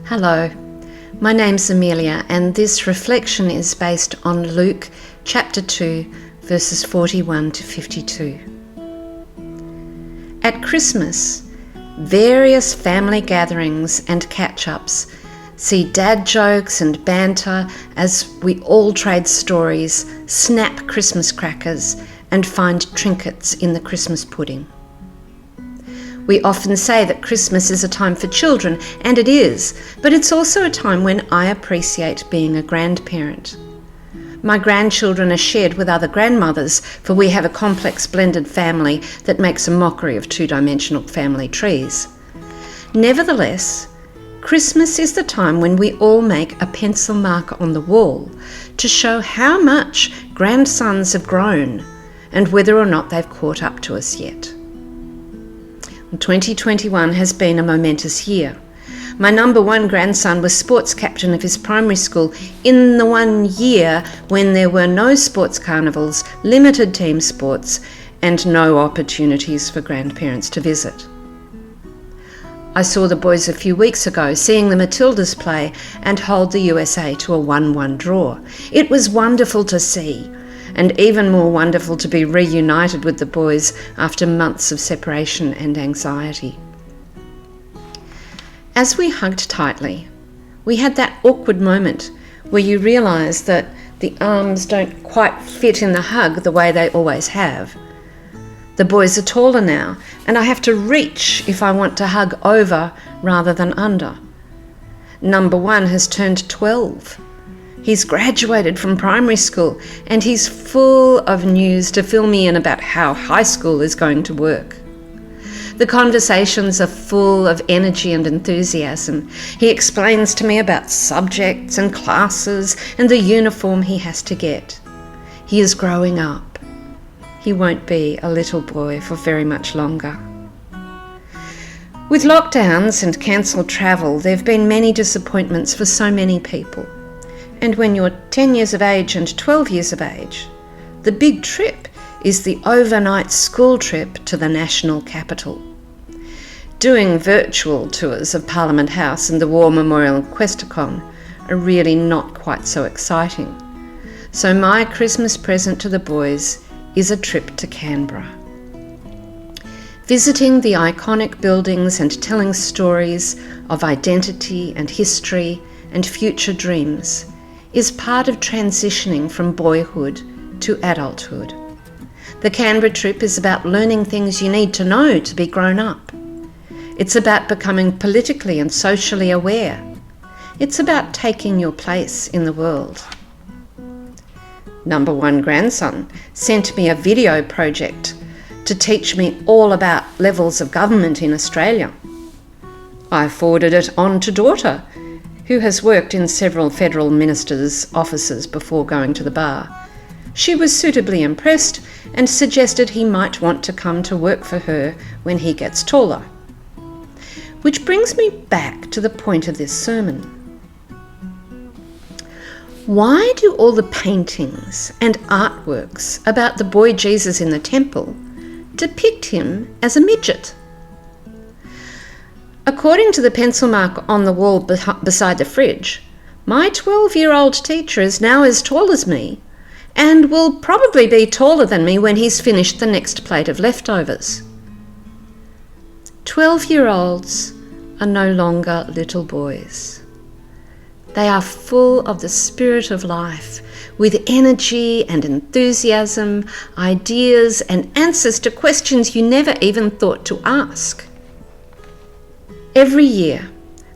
Hello, my name's Amelia, and this reflection is based on Luke chapter 2, verses 41 to 52. At Christmas, various family gatherings and catch-ups see dad jokes and banter as we all trade stories, snap Christmas crackers, and find trinkets in the Christmas pudding. We often say that Christmas is a time for children, and it is, but it's also a time when I appreciate being a grandparent. My grandchildren are shared with other grandmothers, for we have a complex blended family that makes a mockery of two-dimensional family trees. Nevertheless, Christmas is the time when we all make a pencil mark on the wall to show how much grandsons have grown and whether or not they've caught up to us yet. 2021 has been a momentous year. My number one grandson was sports captain of his primary school in the 1 year when there were no sports carnivals, limited team sports, and no opportunities for grandparents to visit. I saw the boys a few weeks ago, seeing the Matildas play and hold the USA to a 1-1 draw. It was wonderful to see, and even more wonderful to be reunited with the boys after months of separation and anxiety. As we hugged tightly, we had that awkward moment where you realise that the arms don't quite fit in the hug the way they always have. The boys are taller now, and I have to reach if I want to hug over rather than under. Number one has turned 12. He's graduated from primary school, and he's full of news to fill me in about how high school is going to work. The conversations are full of energy and enthusiasm. He explains to me about subjects and classes and the uniform he has to get. He is growing up. He won't be a little boy for very much longer. With lockdowns and cancelled travel, there have been many disappointments for so many people. And when you're 10 years of age and 12 years of age, the big trip is the overnight school trip to the national capital. Doing virtual tours of Parliament House and the War Memorial and Questacon are really not quite so exciting. So my Christmas present to the boys is a trip to Canberra. Visiting the iconic buildings and telling stories of identity and history and future dreams is part of transitioning from boyhood to adulthood. The Canberra trip is about learning things you need to know to be grown up. It's about becoming politically and socially aware. It's about taking your place in the world. Number one grandson sent me a video project to teach me all about levels of government in Australia. I forwarded it on to daughter, who has worked in several federal ministers' offices before going to the bar. She was suitably impressed and suggested he might want to come to work for her when he gets taller. Which brings me back to the point of this sermon. Why do all the paintings and artworks about the boy Jesus in the temple depict him as a midget? According to the pencil mark on the wall beside the fridge, my 12-year-old teacher is now as tall as me and will probably be taller than me when he's finished the next plate of leftovers. 12-year-olds are no longer little boys. They are full of the spirit of life, with energy and enthusiasm, ideas and answers to questions you never even thought to ask. Every year,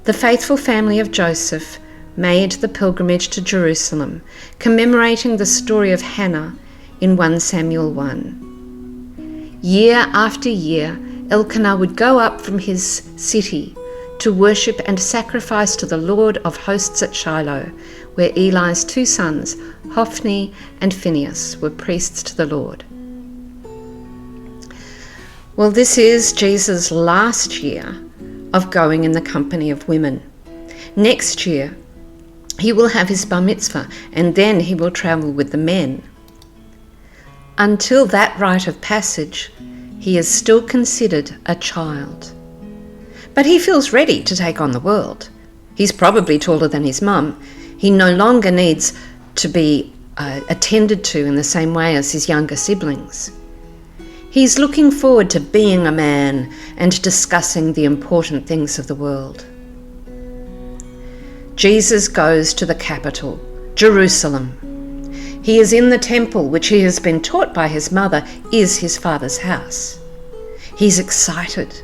the faithful family of Joseph made the pilgrimage to Jerusalem, commemorating the story of Hannah in 1 Samuel 1. Year after year, Elkanah would go up from his city to worship and sacrifice to the Lord of hosts at Shiloh, where Eli's two sons, Hophni and Phinehas, were priests to the Lord. Well, this is Jesus' last year of going in the company of women. Next year, he will have his bar mitzvah, and then he will travel with the men. Until that rite of passage, he is still considered a child. But he feels ready to take on the world. He's probably taller than his mum. He no longer needs to be attended to in the same way as his younger siblings. He's looking forward to being a man and discussing the important things of the world. Jesus goes to the capital, Jerusalem. He is in the temple, which he has been taught by his mother is his Father's house. He's excited.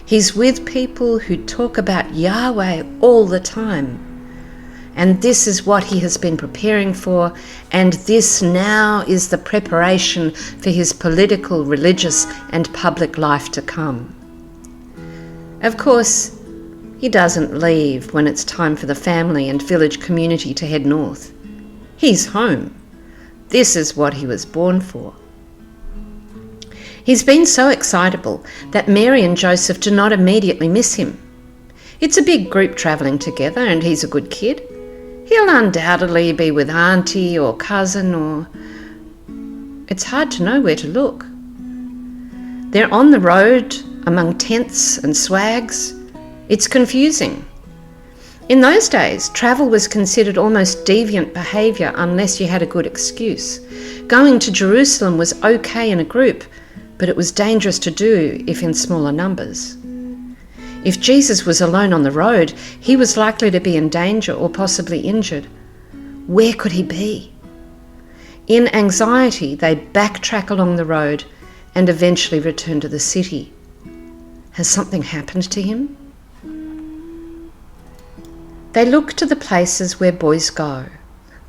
He's with people who talk about Yahweh all the time. And this is what he has been preparing for, and this now is the preparation for his political, religious, and public life to come. Of course, he doesn't leave when it's time for the family and village community to head north. He's home. This is what he was born for. He's been so excitable that Mary and Joseph do not immediately miss him. It's a big group travelling together, and he's a good kid. He'll undoubtedly be with auntie or cousin, or... It's hard to know where to look. They're on the road among tents and swags. It's confusing. In those days, travel was considered almost deviant behaviour unless you had a good excuse. Going to Jerusalem was okay in a group, but it was dangerous to do if in smaller numbers. If Jesus was alone on the road, he was likely to be in danger or possibly injured. Where could he be? In anxiety, they backtrack along the road and eventually return to the city. Has something happened to him? They look to the places where boys go,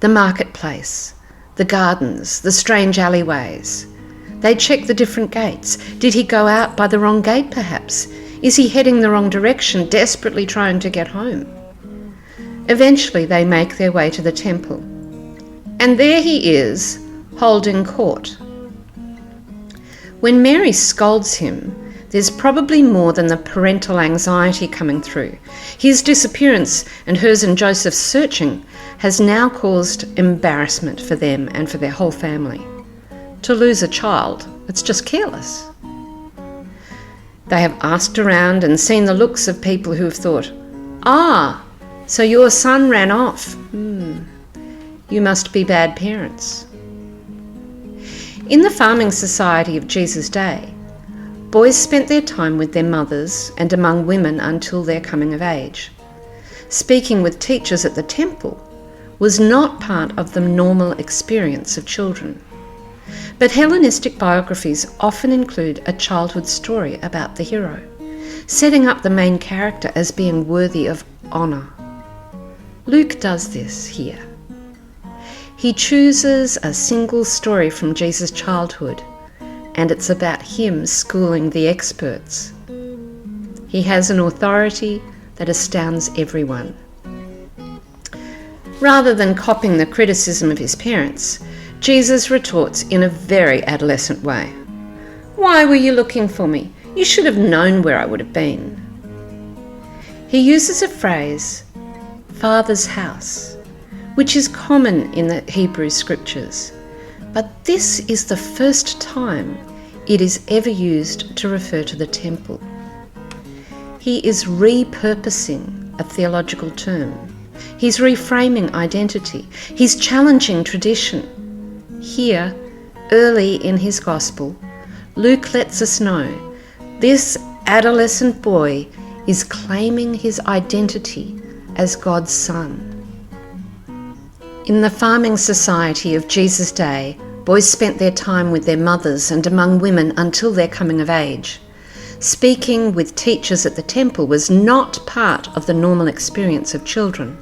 the marketplace, the gardens, the strange alleyways. They check the different gates. Did he go out by the wrong gate, perhaps? Is he heading the wrong direction, desperately trying to get home? Eventually, they make their way to the temple. And there he is, holding court. When Mary scolds him, there's probably more than the parental anxiety coming through. His disappearance and hers and Joseph's searching has now caused embarrassment for them and for their whole family. To lose a child, it's just careless. They have asked around and seen the looks of people who have thought, so your son ran off. You must be bad parents. In the farming society of Jesus' day, boys spent their time with their mothers and among women until their coming of age. Speaking with teachers at the temple was not part of the normal experience of children. But Hellenistic biographies often include a childhood story about the hero, setting up the main character as being worthy of honour. Luke does this here. He chooses a single story from Jesus' childhood, and it's about him schooling the experts. He has an authority that astounds everyone. Rather than copying the criticism of his parents, Jesus retorts in a very adolescent way. Why were you looking for me? You should have known where I would have been. He uses a phrase, Father's house, which is common in the Hebrew scriptures, but this is the first time it is ever used to refer to the temple. He is repurposing a theological term. He's reframing identity. He's challenging tradition. Here, early in his gospel, Luke lets us know this adolescent boy is claiming his identity as God's son. In the farming society of Jesus' day, boys spent their time with their mothers and among women until their coming of age. Speaking with teachers at the temple was not part of the normal experience of children.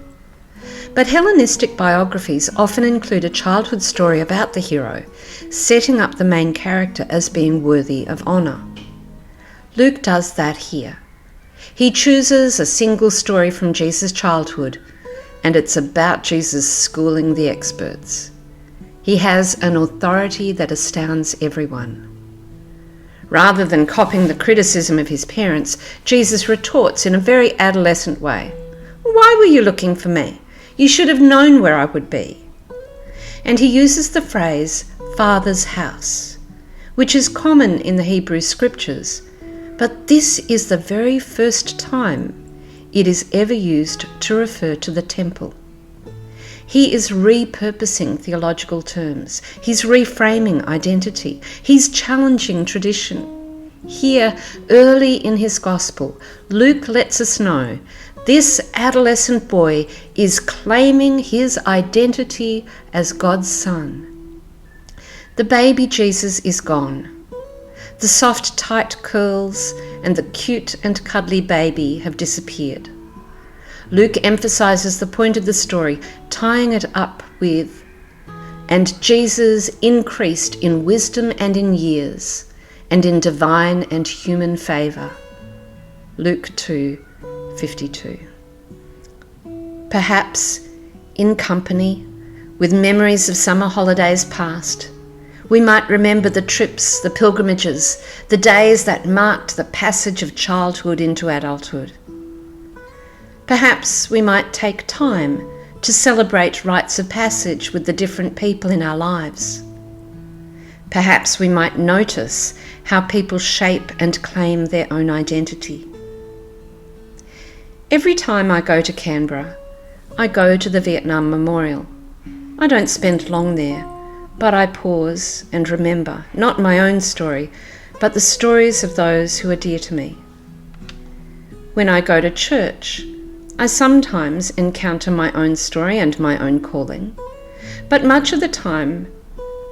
But Hellenistic biographies often include a childhood story about the hero, setting up the main character as being worthy of honour. Luke does that here. He chooses a single story from Jesus' childhood, and it's about Jesus schooling the experts. He has an authority that astounds everyone. Rather than copying the criticism of his parents, Jesus retorts in a very adolescent way. Why were you looking for me? You should have known where I would be. And he uses the phrase, Father's house, which is common in the Hebrew scriptures, but this is the very first time it is ever used to refer to the temple. He is repurposing theological terms. He's reframing identity. He's challenging tradition. Here, early in his gospel, Luke lets us know this adolescent boy is claiming his identity as God's son. The baby Jesus is gone. The soft, tight curls and the cute and cuddly baby have disappeared. Luke emphasizes the point of the story, tying it up with, and Jesus increased in wisdom and in years, and in divine and human favor. Luke 2:52. Perhaps in company, with memories of summer holidays past, we might remember the trips, the pilgrimages, the days that marked the passage of childhood into adulthood. Perhaps we might take time to celebrate rites of passage with the different people in our lives. Perhaps we might notice how people shape and claim their own identity. Every time I go to Canberra, I go to the Vietnam Memorial. I don't spend long there, but I pause and remember, not my own story, but the stories of those who are dear to me. When I go to church, I sometimes encounter my own story and my own calling, but much of the time,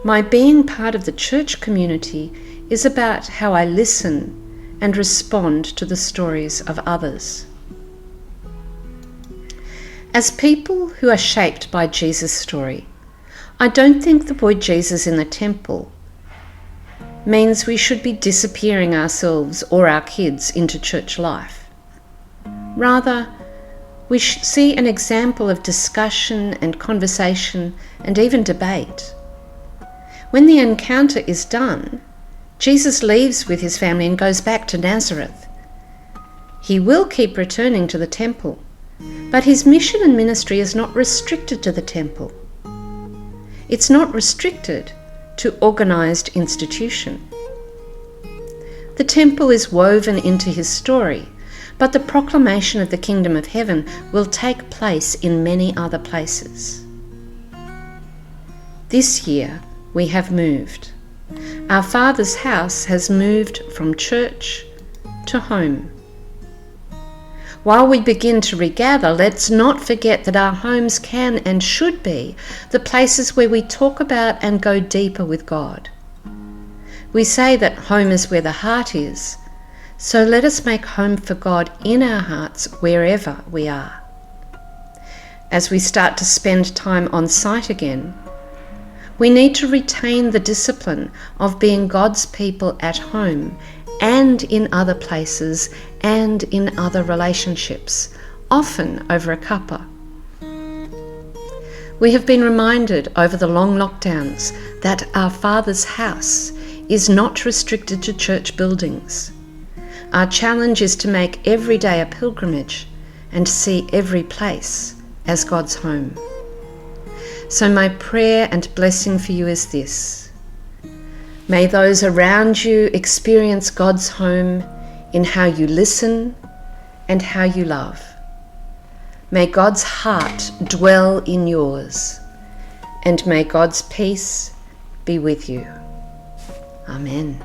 my being part of the church community is about how I listen and respond to the stories of others. As people who are shaped by Jesus' story, I don't think the boy Jesus in the temple means we should be disappearing ourselves or our kids into church life. Rather, we see an example of discussion and conversation and even debate. When the encounter is done, Jesus leaves with his family and goes back to Nazareth. He will keep returning to the temple, but his mission and ministry is not restricted to the temple. It's not restricted to organized institution. The temple is woven into his story, but the proclamation of the kingdom of heaven will take place in many other places. This year we have moved. Our Father's house has moved from church to home. While we begin to regather, let's not forget that our homes can and should be the places where we talk about and go deeper with God. We say that home is where the heart is, so let us make home for God in our hearts wherever we are. As we start to spend time on site again, we need to retain the discipline of being God's people at home and in other places and in other relationships, often over a cuppa. We have been reminded over the long lockdowns that our Father's house is not restricted to church buildings. Our challenge is to make every day a pilgrimage and see every place as God's home. So my prayer and blessing for you is this: may those around you experience God's home in how you listen and how you love. May God's heart dwell in yours, and may God's peace be with you. Amen.